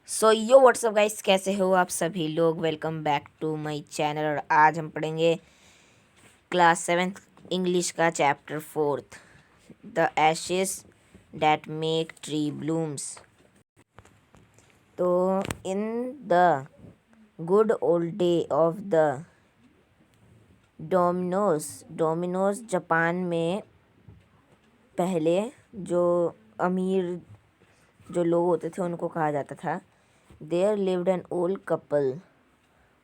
सो यो WhatsApp guys, कैसे हो आप सभी लोग। Welcome back to my channel. और आज हम पढ़ेंगे क्लास 7th इंग्लिश का chapter 4th, the ashes that make tree blooms. तो in the good old day of the dominoes Japan में पहले जो अमीर जो लोग होते थे उनको कहा जाता था। There lived an old couple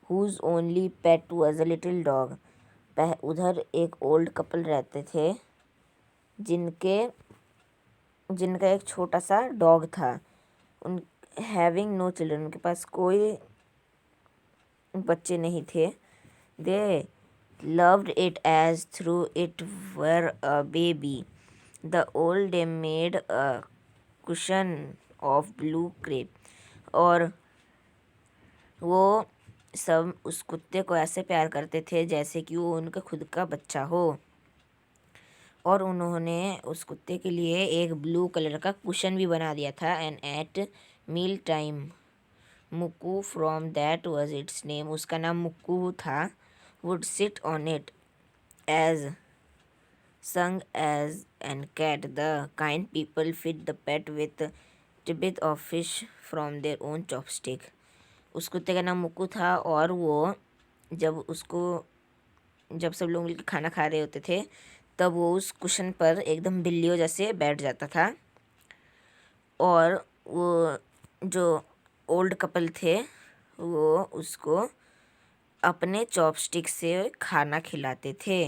whose only pet was a little dog। उधर एक ओल्ड कपल रहते थे जिनके जिनका एक छोटा सा डॉग था। उन हैविंग नो चिल्ड्रन, उनके पास कोई बच्चे नहीं थे। They loved it as through it were a baby. The old day made a cushion of blue crepe. और वो सब उस कुत्ते को ऐसे प्यार करते थे जैसे कि वो उनका खुद का बच्चा हो। और उन्होंने उस कुत्ते के लिए एक ब्लू कलर का कुशन भी बना दिया था। And at meal time Mukku, from that was its name, उसका नाम मुक्कू था, would sit on it as snug as and cat. The kind people feed the pet with tidbit of fish from their own chopstick. उस कुत्ते का नाम Mukku था और वो जब जब सब लोग मिलकर खाना खा रहे होते थे तब वो उस कुशन पर एकदम बिल्लियों जैसे बैठ जाता था। और वो जो ओल्ड कपल थे वो उसको अपने चॉपस्टिक से खाना खिलाते थे।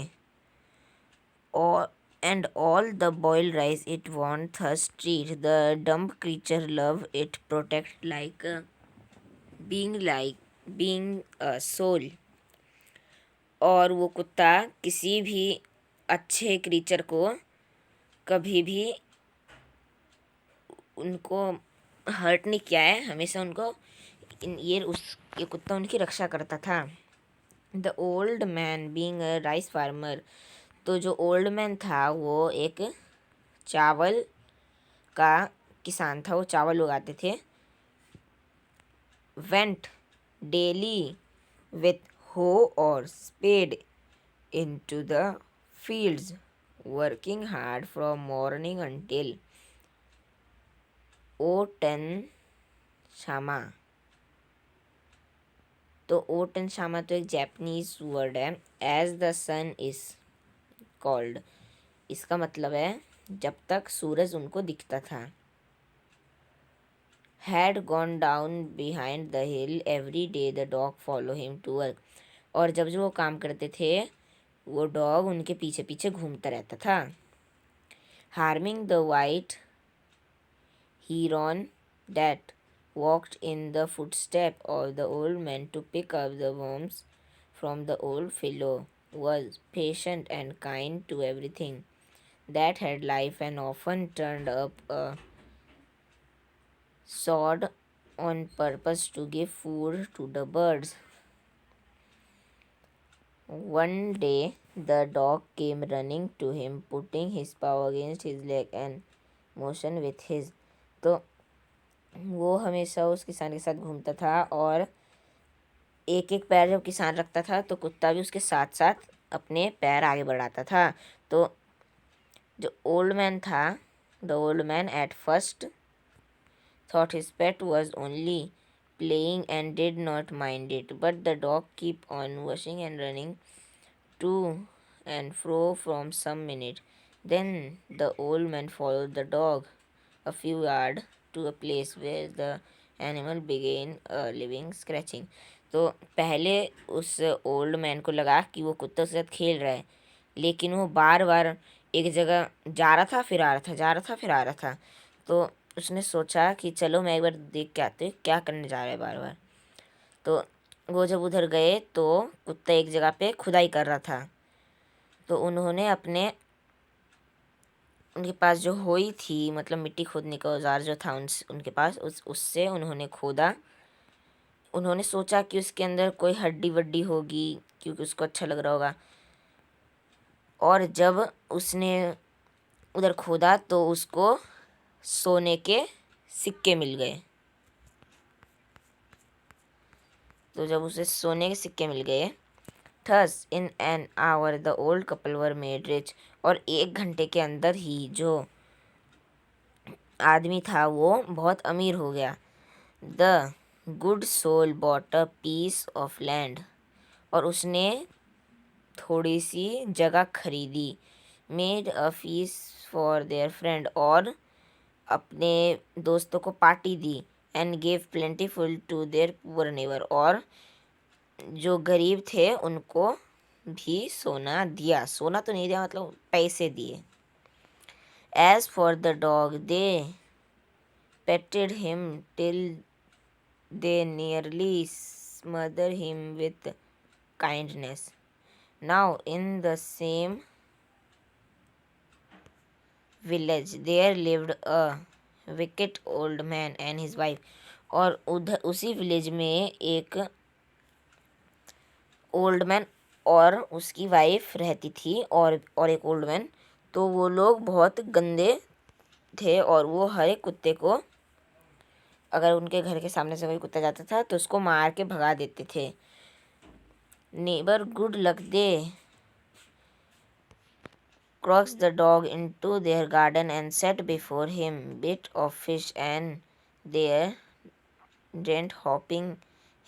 और and all the boiled rice it want thirst treat, the dumb creature love it protect like being a soul. और वो कुत्ता किसी भी अच्छे क्रीचर को कभी भी उनको हर्ट नहीं किया है, हमेशा उनको ये कुत्ता उनकी रक्षा करता था। The old man being a rice farmer, तो जो ओल्ड मैन था वो एक चावल का किसान था, वो चावल उगाते थे। वेंट डेली विथ हो और spade into the fields, working hard from morning until ओटन शामा। तो ओटन शामा तो एक जापानीज वर्ड है। As the sun is called, इसका मतलब है जब तक सूरज उनको दिखता था। Had gone down behind the hill every day, the dog follow him to work. और जब जो वो काम करते थे वो डॉग उनके पीछे पीछे घूमता रहता था। Harming the white heron that walked in the footsteps of the old man to pick up the worms from the old fellow, was patient and kind to everything that had life, and often turned up a sword on purpose to give food to the birds. One day the dog came running to him, putting his paw against his leg and motion with his। तो वो हमेशा उस किसान के साथ घूमता था और एक एक पैर जब किसान रखता था तो कुत्ता भी उसके साथ साथ अपने पैर आगे बढ़ाता था। तो जो ओल्ड मैन था, the old man at first thought his pet was only playing and did not mind it, but the dog keep on washing and running to and fro from some minute. Then the old man followed the dog a few yards to a place where the animal began a living scratching। तो पहले उस old man को लगा कि वो कुत्ते के साथ खेल रहा है, लेकिन वो बार बार एक जगह जा रहा था फिर आ रहा था, जा रहा था फिर आ रहा था। तो उसने सोचा कि चलो मैं एक बार देख के आते क्या करने जा रहा है बार बार। तो वो जब उधर गए तो कुत्ता एक जगह पे खुदाई कर रहा था। तो उनके पास जो होई थी, मतलब मिट्टी खोदने का औजार जो था उनके पास, उससे उन्होंने खोदा। उन्होंने सोचा कि उसके अंदर कोई हड्डी वड्डी होगी क्योंकि उसको अच्छा लग रहा होगा। और जब उसने उधर खोदा तो उसको सोने के सिक्के मिल गए। तो जब उसे सोने के सिक्के मिल गए, thus in an hour the old couple were made rich, और 1 घंटे के अंदर ही जो आदमी था वो बहुत अमीर हो गया। The good soul bought a piece of land, और उसने थोड़ी सी जगह खरीदी। Made a feast for their friend, और अपने दोस्तों को पार्टी दी। And gave plentiful to their poor neighbour, और जो गरीब थे उनको भी सोना दिया। सोना तो नहीं दिया, मतलब पैसे दिए। As for the dog they petted him till they nearly smothered him with kindness. Now in the same village there lived a wicked old man and his wife. और उधर उसी विलेज में एक ओल्ड मैन और उसकी wife रहती थी, और एक ओल्ड मैन। तो वो लोग बहुत गंदे थे, और वो हर एक कुत्ते को, अगर उनके घर के सामने से कोई कुत्ता जाता था तो उसको मार के भगा देते थे। Neighbour good luck they coaxed the dog into their garden and set before him bit of fish, and there didn't hoping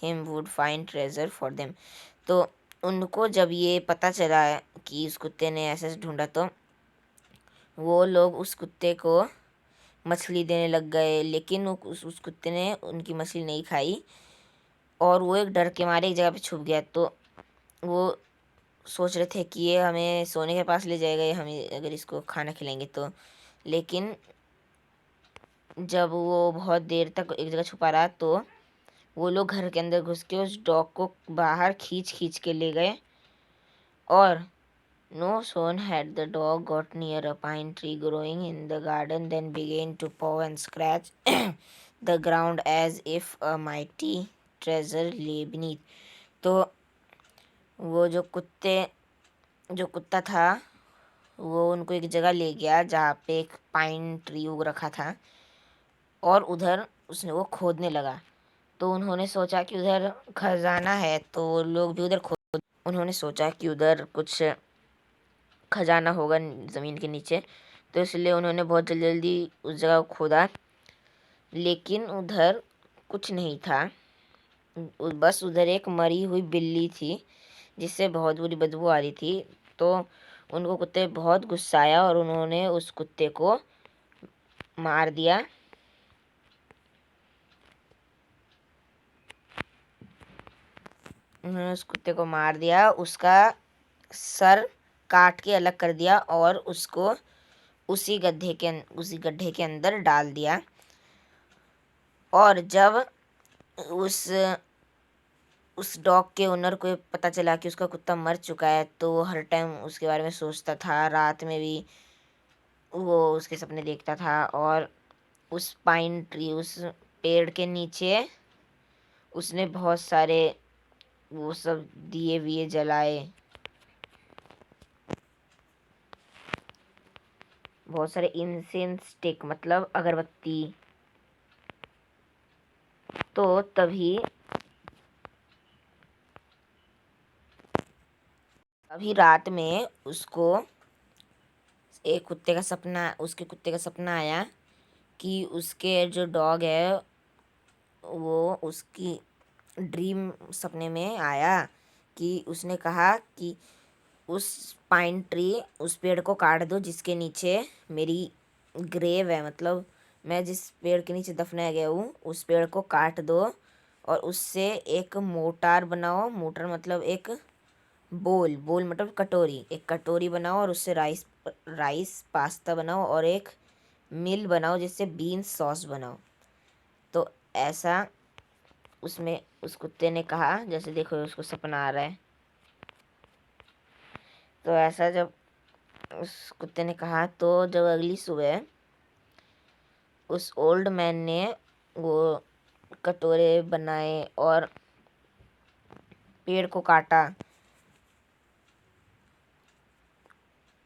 him would find treasure for them. तो उनको जब ये पता चला कि उस कुत्ते ने ऐसे ढूंढा, तो वो लोग उस कुत्ते को मछली देने लग गए, लेकिन उस कुत्ते ने उनकी मछली नहीं खाई, और वो एक डर के मारे एक जगह पे छुप गया। तो वो सोच रहे थे कि ये हमें सोने के पास ले जाएगा, ये हमें अगर इसको खाना खिलाएंगे तो। लेकिन जब वो बहुत देर तक एक जगह छुपा रहा, तो वो लोग घर के अंदर घुस के उस डॉग को बाहर खींच खींच के ले गए। और no sooner had the dog got near a pine tree growing in the garden then began to paw and scratch the ground as if a mighty treasure lay beneath. तो वो जो कुत्ता था वो उनको एक जगह ले गया जहाँ पे एक पाइन ट्री उग रखा था, और उधर उसने वो खोदने लगा। तो उन्होंने सोचा कि उधर खजाना है, तो वो लोग भी उधर खोद उन्होंने सोचा कि उधर कुछ खजाना होगा ज़मीन के नीचे, तो इसलिए उन्होंने बहुत जल्दी जल्दी उस जगह को खोदा। लेकिन उधर कुछ नहीं था, बस उधर एक मरी हुई बिल्ली थी जिससे बहुत बुरी बदबू आ रही थी। तो उनको कुत्ते बहुत गुस्सा आया, और उन्होंने उस कुत्ते को मार दिया। उन्होंने उस कुत्ते को मार दिया, उसका सर काट के अलग कर दिया, और उसको उसी गड्ढे के अंदर डाल दिया। और जब उस डॉग के ओनर को पता चला कि उसका कुत्ता मर चुका है, तो वो हर टाइम उसके बारे में सोचता था। रात में भी वो उसके सपने देखता था, और उस पाइन ट्री, उस पेड़ के नीचे उसने बहुत सारे वो सब दिए विए जलाए, बहुत सारे इंसेंस स्टिक, मतलब अगरबत्ती। तो अभी रात में उसके कुत्ते का सपना आया कि उसके जो डॉग है वो उसकी ड्रीम सपने में आया कि उसने कहा कि उस पाइन ट्री, उस पेड़ को काट दो जिसके नीचे मेरी ग्रेव है, मतलब मैं जिस पेड़ के नीचे दफनाया गया हूँ उस पेड़ को काट दो, और उससे एक मोटार बनाओ। मोटर मतलब एक बोल मतलब कटोरी, एक कटोरी बनाओ, और उससे राइस पास्ता बनाओ, और एक मिल बनाओ जिससे बीन्स सॉस बनाओ। तो ऐसा उसमें उस कुत्ते ने कहा, जैसे देखो उसको सपना आ रहा है। तो ऐसा जब उस कुत्ते ने कहा, तो जब अगली सुबह उस ओल्ड मैन ने वो कटोरे बनाए और पेड़ को काटा,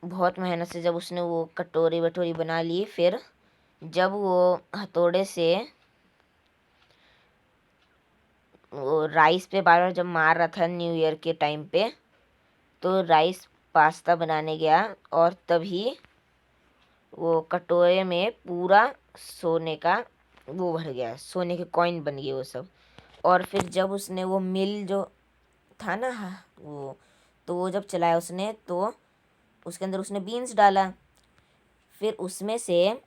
बहुत मेहनत से जब उसने वो कटोरी वटोरी बना ली, फिर जब वो हथौड़े से वो राइस पे बार बार जब मार रहा था न्यू ईयर के टाइम पे, तो राइस पास्ता बनाने गया और तभी वो कटोरे में पूरा सोने का वो भर गया, सोने के कॉइन बन गए वो सब। और फिर जब उसने वो मिल जो था ना, वो तो वो जब चलाया उसने, तो उसके अंदर उसने बीन्स डाला, फिर उसमें से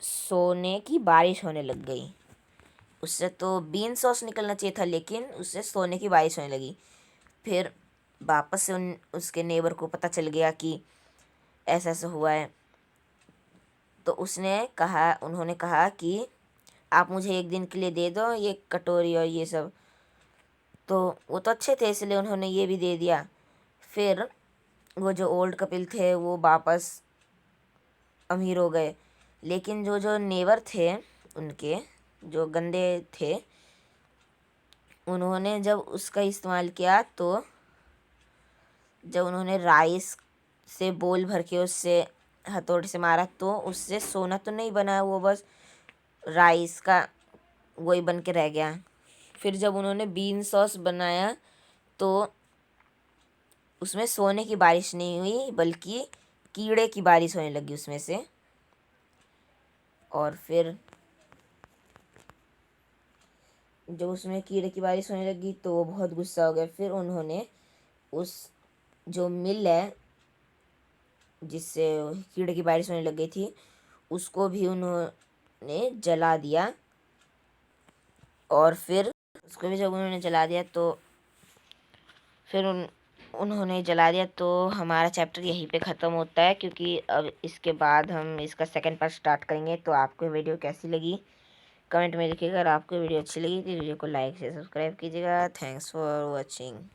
सोने की बारिश होने लग गई। उससे तो बीन सॉस निकलना चाहिए था, लेकिन उससे सोने की बारिश होने लगी। फिर वापस से उसके नेबर को पता चल गया कि ऐसा ऐसा हुआ है, तो उन्होंने कहा कि आप मुझे एक दिन के लिए दे दो ये कटोरी और ये सब। तो वो तो अच्छे थे, इसलिए उन्होंने ये भी दे दिया। फिर वो जो ओल्ड कपिल थे वो वापस अमीर हो गए, लेकिन जो जो नेबर थे उनके, जो गंदे थे, उन्होंने जब उसका इस्तेमाल किया, तो जब उन्होंने राइस से बोल भर के उससे हथौड़े से मारा, तो उससे सोना तो नहीं बना, वो बस राइस का वही बन के रह गया। फिर जब उन्होंने बीन सॉस बनाया, तो उसमें सोने की बारिश नहीं हुई, बल्कि कीड़े की बारिश होने लगी उसमें से। और फिर जब उसमें कीड़े की बारिश होने लगी, तो वो बहुत गुस्सा हो गया। फिर उन्होंने उस जो मिल है जिससे कीड़े की बारिश होने लग गई थी, उसको भी उन्होंने जला दिया। और फिर उसको भी जब उन्होंने जला दिया, तो फिर उन्होंने जला दिया, तो हमारा चैप्टर यहीं पे ख़त्म होता है, क्योंकि अब इसके बाद हम इसका सेकंड पार्ट स्टार्ट करेंगे। तो आपको वीडियो कैसी लगी कमेंट में लिखिएगा। अगर आपको वीडियो अच्छी लगी तो वीडियो को लाइक से सब्सक्राइब कीजिएगा। Thanks for watching.